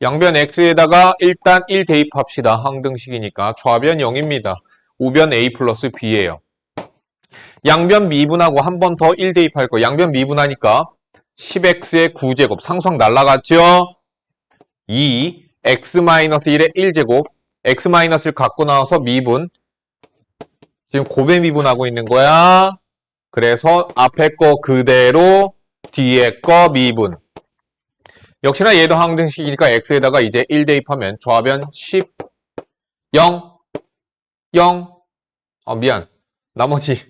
양변 x에다가 일단 1 대입합시다. 항등식이니까. 좌변 0입니다. 우변 a 플러스 b예요. 양변 미분하고 한 번 더 1 대입할 거. 양변 미분하니까 10x의 9제곱. 상수항 날라갔죠? 2 x-1의 1제곱. x-를 갖고 나와서 미분. 지금 곱에 미분하고 있는 거야. 그래서 앞에 거 그대로 뒤에 거 미분. 역시나 얘도 항등식이니까 x에다가 이제 1 대입하면 좌변 10 0 0 미안. 나머지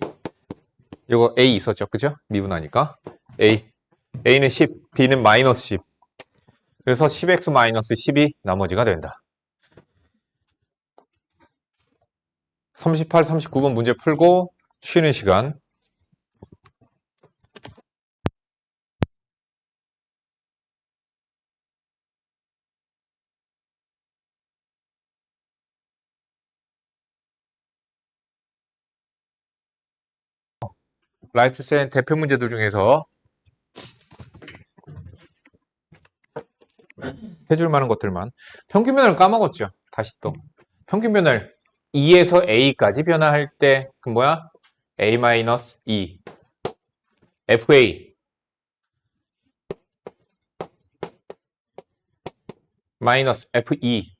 이거 A 있었죠, 그죠? 미분하니까 A는 10, B는 마이너스 10. 그래서 10x 마이너스 10이 나머지가 된다. 38, 39번 문제 풀고 쉬는 시간. 라이트센 대표 문제들 중에서 해줄 만한 것들만. 평균변화를 까먹었죠. 다시 또. 평균변화를 2에서 A까지 변화할 때 그 뭐야? A-2 FA 마이너스 FE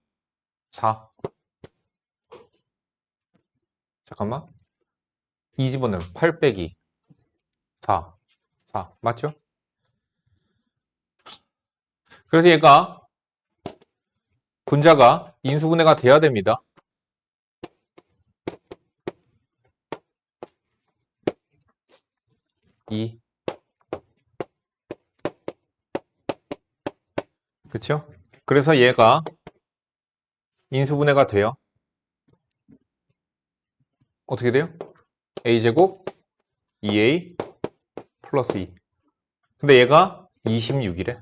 4. 잠깐만. 2 집어넣으면 8 빼기 4. 4. 맞죠? 그래서 얘가 분자가 인수분해가 돼야 됩니다. 그쵸? 그래서 얘가 인수분해가 돼요. 어떻게 돼요? a제곱 2a 플러스 2. 근데 얘가 26이래.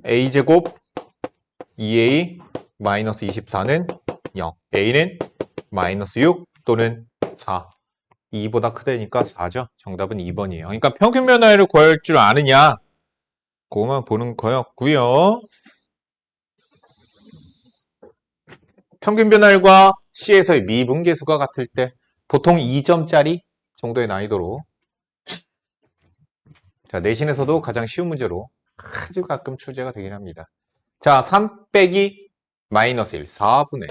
a제곱 2a 마이너스 24는 0. a는 마이너스 6 또는 4. 2보다 크다니까 4죠. 정답은 2번이에요. 그러니까 평균 변화를 구할 줄 아느냐? 그거만 보는 거였고요. 평균 변화율과 C에서의 미분계수가 같을 때 보통 2점짜리 정도의 난이도로, 자, 내신에서도 가장 쉬운 문제로 아주 가끔 출제가 되긴 합니다. 자, 3 빼기 마이너스 1, 4분의.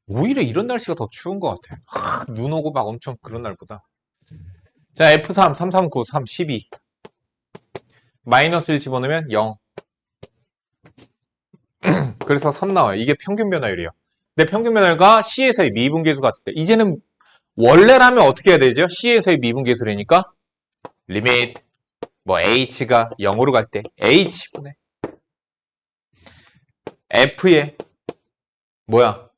오히려 이런 날씨가 더 추운 것 같아. 눈 오고 막 엄청 그런 날보다. 자, F3, 3, 3, 9, 3, 12. 마이너스 1 집어넣으면 0. 그래서 3 나와요. 이게 평균 변화율이에요. 근데 평균 변화율과 C에서의 미분계수 같을 때, 이제는 원래라면 어떻게 해야 되죠? C에서의 미분계수라니까 리미트 뭐 H가 0으로 갈 때 H분의 F에 뭐야?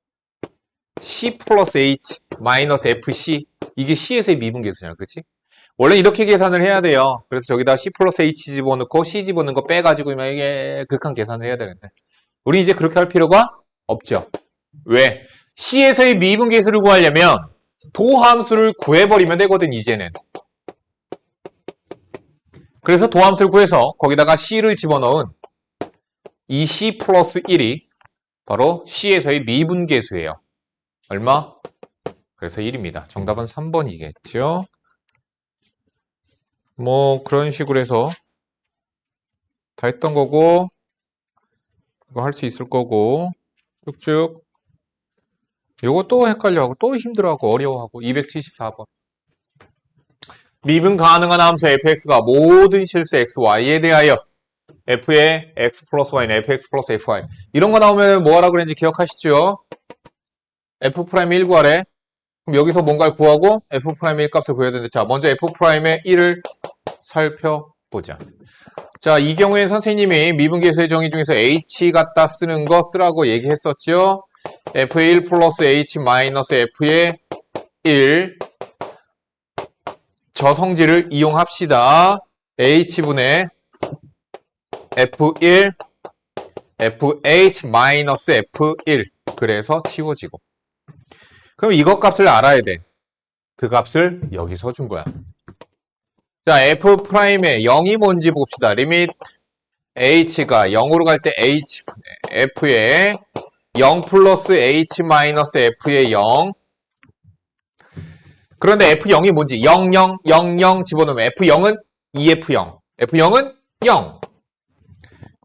C 플러스 H 마이너스 FC. 이게 C에서의 미분계수잖아. 그치? 원래 이렇게 계산을 해야 돼요. 그래서 저기다 C 플러스 H 집어넣고 C 집어넣는 거 빼가지고 이게 극한 계산을 해야 되는데 우리 이제 그렇게 할 필요가 없죠. 왜? C에서의 미분계수를 구하려면 도함수를 구해버리면 되거든, 이제는. 그래서 도함수를 구해서 거기다가 C를 집어넣은 이 C 플러스 1이 바로 C에서의 미분계수예요. 얼마? 그래서 1입니다. 정답은 3번이겠죠. 뭐 그런 식으로 해서 다 했던 거고 이거 할 수 있을 거고 쭉쭉. 요거 또 헷갈려하고 또 힘들어하고 어려워하고. 274번. 미분 가능한 함수 fx가 모든 실수 xy에 대하여 f의 x 플러스 y는 fx 플러스 fy. 이런 거 나오면 뭐 하라 그랬는지 기억하시죠? f'1 구하래. 그럼 여기서 뭔가를 구하고 f'1 값을 구해야 되는데, 자, 먼저 f'의 1을 살펴보자. 자, 이 경우에 선생님이 미분계수의 정의 중에서 h 갖다 쓰는 거 쓰라고 얘기했었죠? f의 1 플러스 h 마이너스 f의 1 저 성질을 이용합시다. h분의 f1 fh 마이너스 f1. 그래서 치워지고. 그럼 이것 값을 알아야 돼. 그 값을 여기서 준 거야. 자, f'의 0이 뭔지 봅시다. 리밋 h가 0으로 갈 때 h분의 f의 0 플러스 h 마이너스 f의 0. 그런데 f0이 뭔지 0, 0, 0, 0 집어넣으면 f0은 2f0. f0은 0.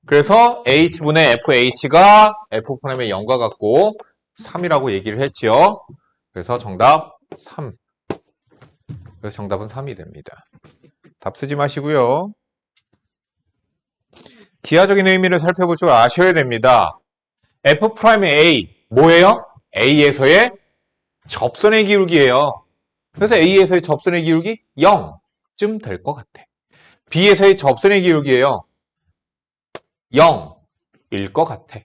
그래서 h분의 fh가 f'의 0과 같고 3이라고 얘기를 했죠. 그래서 정답 3. 그래서 정답은 3이 됩니다. 답 쓰지 마시고요. 기하적인 의미를 살펴볼 줄 아셔야 됩니다. F'A 뭐예요? A에서의 접선의 기울기예요. 그래서 A에서의 접선의 기울기 0쯤 될 것 같아. B에서의 접선의 기울기예요. 0일 것 같아.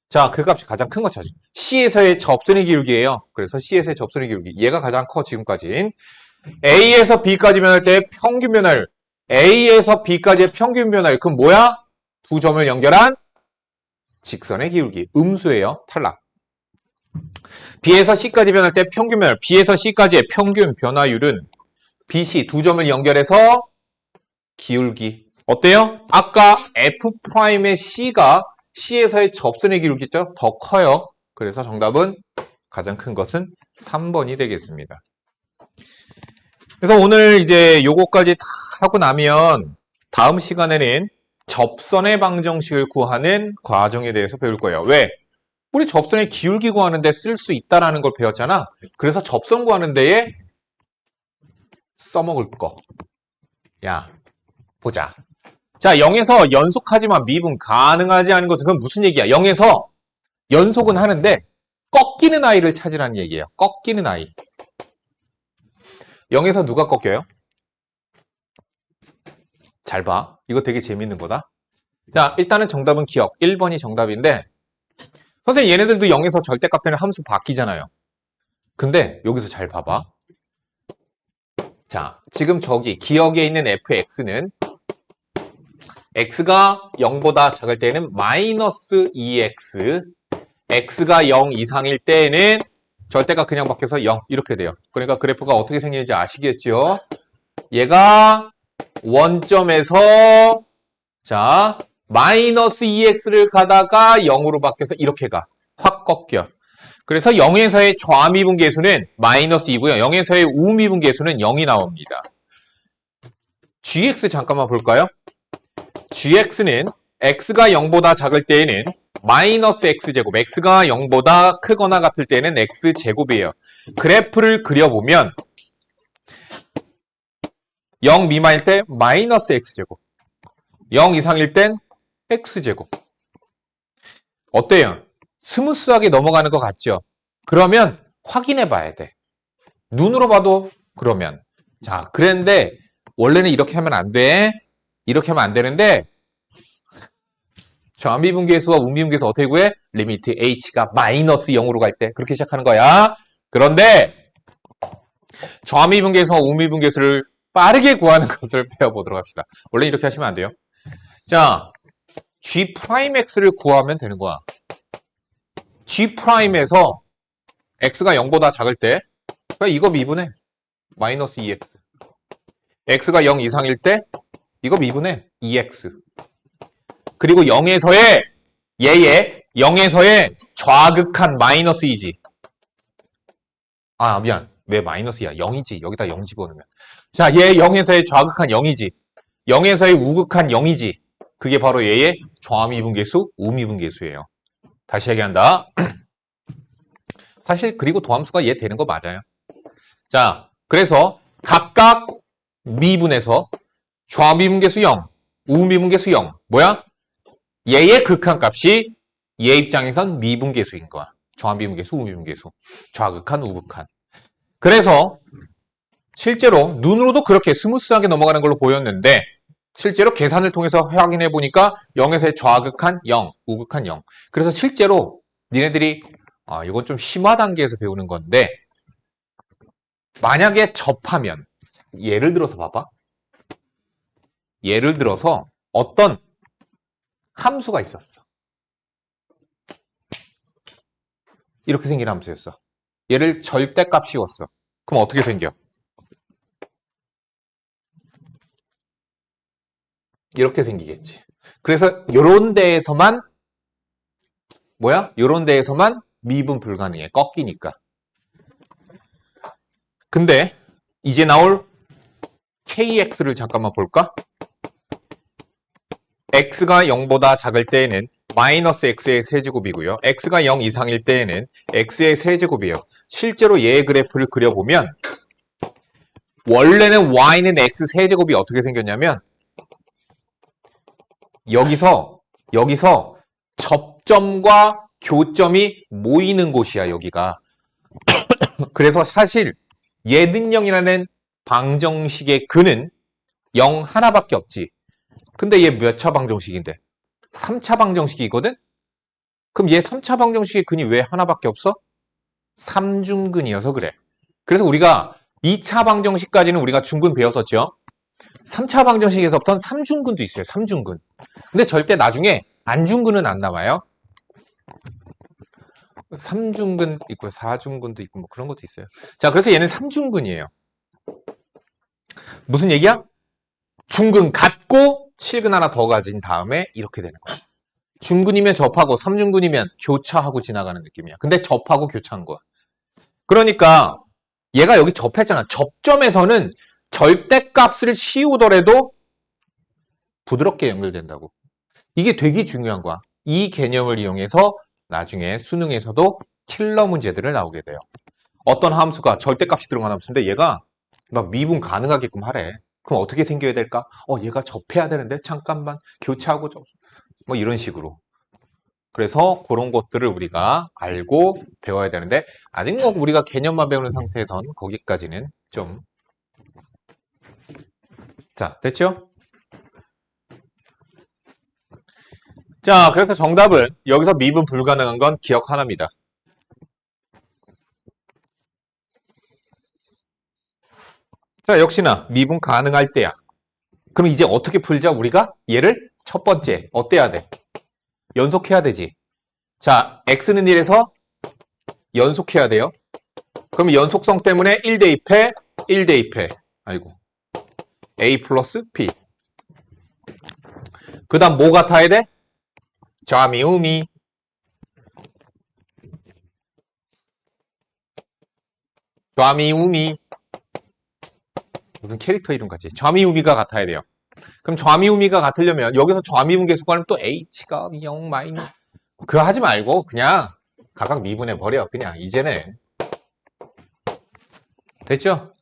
자, 그 값이 가장 큰 거 찾아. C에서의 접선의 기울기예요. 그래서 C에서의 접선의 기울기. 얘가 가장 커, 지금까지는. A에서 B까지 변할 때 평균 변화율. A에서 B까지의 평균 변화율. 그럼 뭐야? 두 점을 연결한 직선의 기울기. 음수예요. 탈락. B에서 C까지 변할 때 평균 변화율. B에서 C까지의 평균 변화율은 BC 두 점을 연결해서 기울기. 어때요? 아까 F'의 C가 C에서의 접선의 기울기죠? 더 커요. 그래서 정답은 가장 큰 것은 3번이 되겠습니다. 그래서 오늘 이제 요거까지 다 하고 나면 다음 시간에는 접선의 방정식을 구하는 과정에 대해서 배울 거예요. 왜? 우리 접선의 기울기 구하는 데 쓸 수 있다는 걸 배웠잖아. 그래서 접선 구하는 데에 써먹을 거. 야, 보자. 자, 0에서 연속하지만 미분 가능하지 않은 것은 그건 무슨 얘기야? 0에서 연속은 하는데 꺾이는 아이를 찾으라는 얘기예요. 꺾이는 아이. 0에서 누가 꺾여요? 잘 봐. 이거 되게 재밌는 거다. 자, 일단은 정답은 기억. 1번이 정답인데 선생님 얘네들도 0에서 절대값 되는 함수 바뀌잖아요. 근데 여기서 잘 봐봐. 자, 지금 저기 기억에 있는 fx는 x가 0보다 작을 때는 마이너스 2x, x가 0 이상일 때는 절대가 그냥 바뀌어서 0 이렇게 돼요. 그러니까 그래프가 어떻게 생기는지 아시겠죠? 얘가 원점에서 자 마이너스 2x를 가다가 0으로 바뀌어서 이렇게 가. 확 꺾여. 그래서 0에서의 좌미분계수는 마이너스 2고요. 0에서의 우미분계수는 0이 나옵니다. gx 잠깐만 볼까요? gx는 x가 0보다 작을 때에는 마이너스 x제곱, x가 0보다 크거나 같을 때는 x제곱이에요. 그래프를 그려보면 0 미만일 때 마이너스 x제곱, 0 이상일 땐 x제곱. 어때요? 스무스하게 넘어가는 것 같죠? 그러면 확인해 봐야 돼. 눈으로 봐도 그러면. 자, 그런데 원래는 이렇게 하면 안 돼. 이렇게 하면 안 되는데 좌미분계수와 우미분계수 어떻게 구해? 리미트 h가 마이너스 0으로 갈 때 그렇게 시작하는 거야. 그런데 좌미분계수와 우미분계수를 빠르게 구하는 것을 배워보도록 합시다. 원래 이렇게 하시면 안 돼요. 자, g'x를 구하면 되는 거야. g'에서 x가 0보다 작을 때 그러니까 이거 미분해. 마이너스 2x. x가 0 이상일 때 이거 미분해. 2x. 그리고 0에서의 얘의 0에서의 좌극한 마이너스 2지. 아, 미안. 왜 마이너스야? 0이지. 여기다 0 집어넣으면. 자, 얘 0에서의 좌극한 0이지. 0에서의 우극한 0이지. 그게 바로 얘의 좌미분계수, 우미분계수예요. 다시 얘기한다. 사실 그리고 도함수가 얘 되는 거 맞아요. 자, 그래서 각각 미분에서 좌미분계수 0, 우미분계수 0. 뭐야? 얘의 극한값이 얘 입장에선 미분계수인 거야. 좌미분계수, 우미분계수. 좌극한, 우극한. 그래서 실제로 눈으로도 그렇게 스무스하게 넘어가는 걸로 보였는데 실제로 계산을 통해서 확인해 보니까 0에서의 좌극한 0, 우극한 0. 그래서 실제로 니네들이 이건 좀 심화 단계에서 배우는 건데 만약에 접하면 예를 들어서 봐봐. 예를 들어서 어떤 함수가 있었어. 이렇게 생긴 함수였어. 얘를 절대값 씌웠어. 그럼 어떻게 생겨? 이렇게 생기겠지. 그래서 요런 데에서만 뭐야? 요런 데에서만 미분 불가능해. 꺾이니까. 근데 이제 나올 kx를 잠깐만 볼까? x가 0보다 작을 때에는 마이너스 x의 세제곱이고요. x가 0 이상일 때에는 x의 세제곱이에요. 실제로 얘의 그래프를 그려보면 원래는 y는 x 세제곱이 어떻게 생겼냐면 여기서 접점과 교점이 모이는 곳이야, 여기가. 그래서 사실 예등영이라는 방정식의 근은 0 하나밖에 없지. 근데 얘 몇 차 방정식인데? 3차 방정식이거든? 그럼 얘 3차 방정식의 근이 왜 하나밖에 없어? 삼중근이어서 그래. 그래서 우리가 2차 방정식까지는 우리가 중근 배웠었죠. 3차 방정식에서부터는 삼중근도 있어요. 삼중근. 근데 절대 나중에 안중근은 안 나와요. 3중근 있고요. 4중근도 있고 뭐 그런 것도 있어요. 자, 그래서 얘는 3중근이에요. 무슨 얘기야? 중근 같고 실근 하나 더 가진 다음에 이렇게 되는 거야. 중근이면 접하고 3중근이면 교차하고 지나가는 느낌이야. 근데 접하고 교차한 거야. 그러니까 얘가 여기 접했잖아. 접점에서는 절대값을 씌우더라도 부드럽게 연결된다고. 이게 되게 중요한 거야. 이 개념을 이용해서 나중에 수능에서도 킬러 문제들을 나오게 돼요. 어떤 함수가 절대값이 들어간 함수인데 얘가 막 미분 가능하게끔 하래. 그럼 어떻게 생겨야 될까? 얘가 접해야 되는데 잠깐만 교차하고 뭐 이런 식으로. 그래서 그런 것들을 우리가 알고 배워야 되는데 아직 뭐 우리가 개념만 배우는 상태에선 거기까지는 좀. 자, 됐죠? 자, 그래서 정답은 여기서 미분 불가능한 건 기억 하나입니다. 자, 역시나 미분 가능할 때야. 그럼 이제 어떻게 풀자? 우리가 얘를 첫 번째 어때야 돼? 연속해야 되지. 자, x는 1에서 연속해야 돼요. 그럼 연속성 때문에 1 대입해, 1 대입해. 아이고. a 플러스 b. 그 다음 뭐 같아야 돼? 좌미우미. 좌미우미. 무슨 캐릭터 이름 같지? 좌미우미가 같아야 돼요. 그럼 좌미우미가 같으려면 여기서 좌미분 계수관은 또 h가 0 마이너스. 그거 하지 말고 그냥 각각 미분해 버려. 그냥 이제는. 됐죠?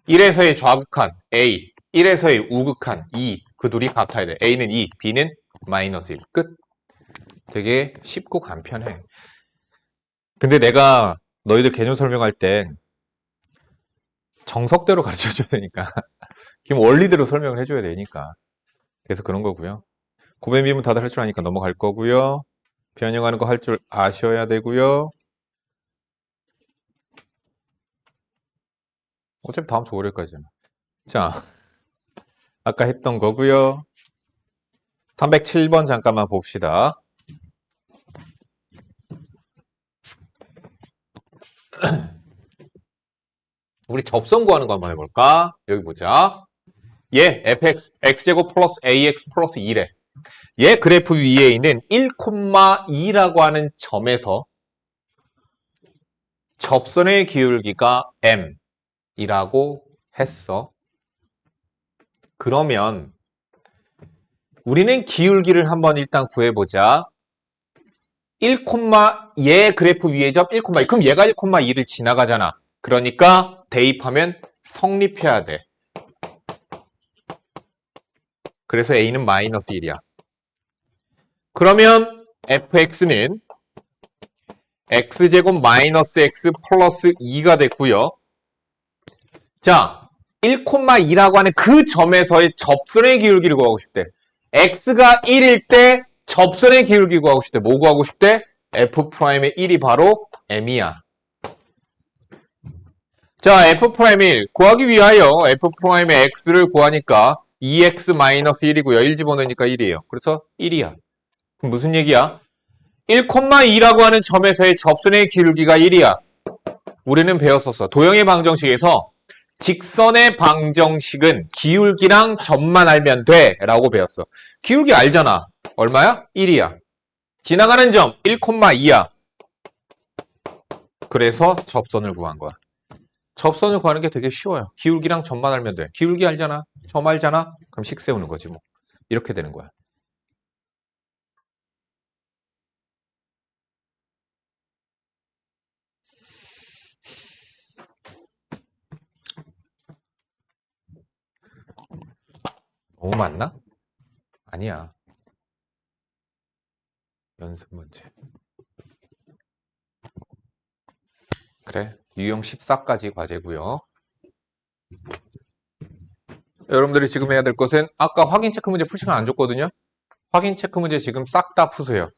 1에서의 좌극한 A, 1에서의 우극한 2. 그 둘이 같아야 돼. A는 2, B는 마이너스 1. 끝. 되게 쉽고 간편해. 근데 내가 너희들 개념 설명할 땐 정석대로 가르쳐줘야 되니까. 지금 원리대로 설명을 해줘야 되니까. 그래서 그런 거고요. 고배 미분 다들 할 줄 아니까 넘어갈 거고요. 변형하는 거 할 줄 아셔야 되고요. 어차피 다음 주 월요일까지잖아. 자, 아까 했던 거고요. 307번 잠깐만 봅시다. 우리 접선 구하는 거 한번 해볼까? 여기 보자. 얘 fx, x제곱 플러스 ax 플러스 2래. 얘 그래프 위에 있는 1,2라고 하는 점에서 접선의 기울기가 m이라고 했어. 그러면 우리는 기울기를 한번 일단 구해보자. 1, 얘 그래프 위에 접 1,2. 그럼 얘가 1,2를 지나가잖아. 그러니까 대입하면 성립해야 돼. 그래서 a는 마이너스 1이야. 그러면 fx는 x제곱 마이너스 x 플러스 2가 됐고요. 자, 1,2라고 하는 그 점에서의 접선의 기울기를 구하고 싶대. x가 1일 때 접선의 기울기 구하고 싶대. 뭐 구하고 싶대? f'의 1이 바로 m이야. 자, f'일 구하기 위하여 f'의 x를 구하니까 2x-1이고요. 1 집어넣으니까 1이에요. 그래서 1이야. 그럼 무슨 얘기야? 1,2라고 하는 점에서의 접선의 기울기가 1이야. 우리는 배웠었어. 도형의 방정식에서 직선의 방정식은 기울기랑 점만 알면 돼 라고 배웠어. 기울기 알잖아. 얼마야? 1이야. 지나가는 점 1,2야. 그래서 접선을 구한 거야. 접선을 구하는 게 되게 쉬워요. 기울기랑 점만 알면 돼. 기울기 알잖아. 점 알잖아. 그럼 식 세우는 거지 뭐. 이렇게 되는 거야. 너무 많나? 아니야. 연습 문제. 그래. 유형 14까지 과제고요. 여러분들이 지금 해야 될 것은 아까 확인 체크 문제 풀 시간 안 줬거든요. 확인 체크 문제 지금 싹 다 푸세요.